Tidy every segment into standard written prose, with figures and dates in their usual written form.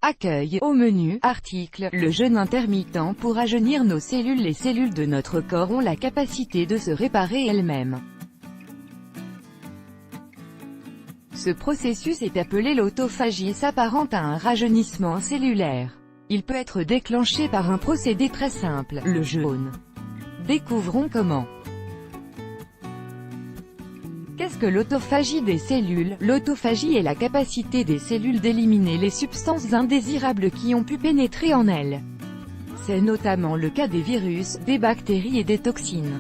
Accueil, au menu, article, le jeûne intermittent pour rajeunir nos cellules. Les cellules de notre corps ont la capacité de se réparer elles-mêmes. Ce processus est appelé l'autophagie et s'apparente à un rajeunissement cellulaire. Il peut être déclenché par un procédé très simple, le jeûne. Découvrons comment. Qu'est-ce que l'autophagie des cellules? L'autophagie est la capacité des cellules d'éliminer les substances indésirables qui ont pu pénétrer en elles. C'est notamment le cas des virus, des bactéries et des toxines.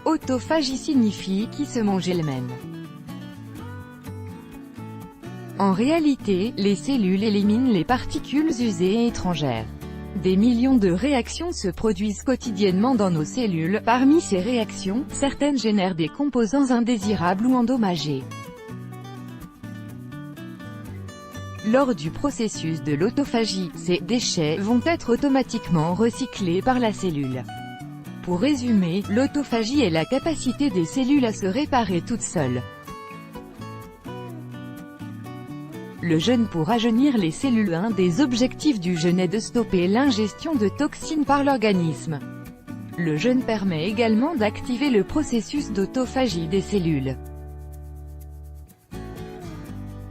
Autophagie signifie qui se mange elle-même. En réalité, les cellules éliminent les particules usées et étrangères. Des millions de réactions se produisent quotidiennement dans nos cellules. Parmi ces réactions, certaines génèrent des composants indésirables ou endommagés. Lors du processus de l'autophagie, ces déchets vont être automatiquement recyclés par la cellule. Pour résumer, l'autophagie est la capacité des cellules à se réparer toutes seules. Le jeûne pour rajeunir les cellules. Un des objectifs du jeûne est de stopper l'ingestion de toxines par l'organisme. Le jeûne permet également d'activer le processus d'autophagie des cellules.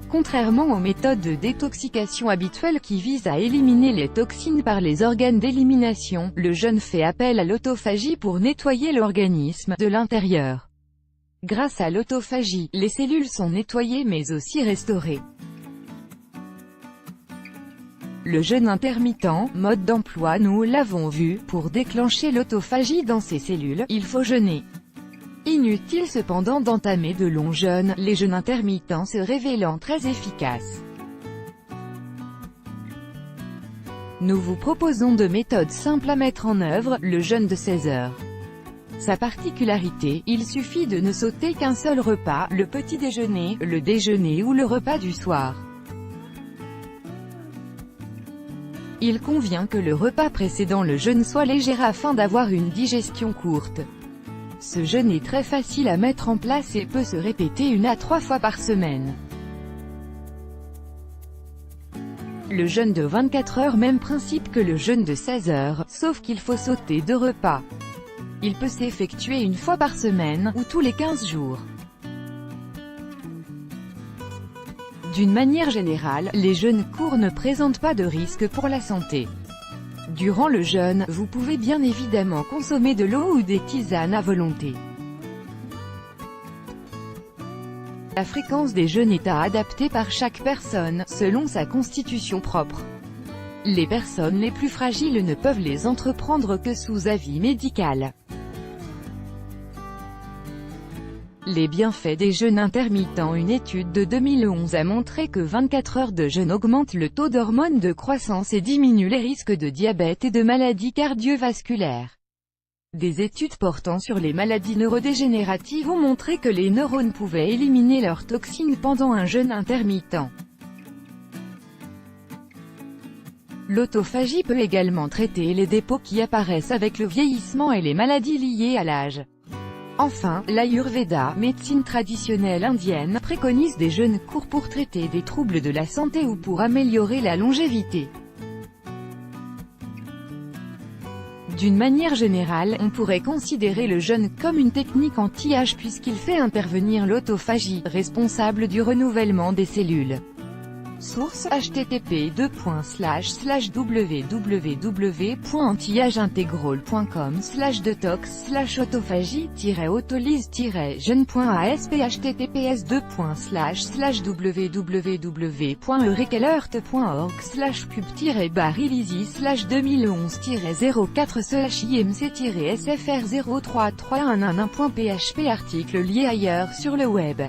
Contrairement aux méthodes de détoxication habituelles qui visent à éliminer les toxines par les organes d'élimination, le jeûne fait appel à l'autophagie pour nettoyer l'organisme de l'intérieur. Grâce à l'autophagie, les cellules sont nettoyées mais aussi restaurées. Le jeûne intermittent, mode d'emploi. Nous l'avons vu, pour déclencher l'autophagie dans ces cellules, il faut jeûner. Inutile cependant d'entamer de longs jeûnes, les jeûnes intermittents se révélant très efficaces. Nous vous proposons deux méthodes simples à mettre en œuvre. Le jeûne de 16 heures. Sa particularité, il suffit de ne sauter qu'un seul repas, le petit déjeuner, le déjeuner ou le repas du soir. Il convient que le repas précédant le jeûne soit léger afin d'avoir une digestion courte. Ce jeûne est très facile à mettre en place et peut se répéter 1 à 3 fois par semaine. Le jeûne de 24 heures, même principe que le jeûne de 16 heures, sauf qu'il faut sauter 2 repas. Il peut s'effectuer 1 fois par semaine, ou tous les 15 jours. D'une manière générale, les jeûnes courts ne présentent pas de risque pour la santé. Durant le jeûne, vous pouvez bien évidemment consommer de l'eau ou des tisanes à volonté. La fréquence des jeûnes est à adapter par chaque personne, selon sa constitution propre. Les personnes les plus fragiles ne peuvent les entreprendre que sous avis médical. Les bienfaits des jeûnes intermittents. Une étude de 2011 a montré que 24 heures de jeûne augmentent le taux d'hormones de croissance et diminuent les risques de diabète et de maladies cardiovasculaires. Des études portant sur les maladies neurodégénératives ont montré que les neurones pouvaient éliminer leurs toxines pendant un jeûne intermittent. L'autophagie peut également traiter les dépôts qui apparaissent avec le vieillissement et les maladies liées à l'âge. Enfin, l'Ayurveda, médecine traditionnelle indienne, préconise des jeûnes courts pour traiter des troubles de la santé ou pour améliorer la longévité. D'une manière générale, on pourrait considérer le jeûne comme une technique anti-âge puisqu'il fait intervenir l'autophagie, responsable du renouvellement des cellules. Source http://www.antiageintegral.com/detox/autophagie-autolyse-jeune.asp https://www.eurekealert.org/pub-barilisi/2011-04/imc-sfr033111.php. Article lié ailleurs sur le web.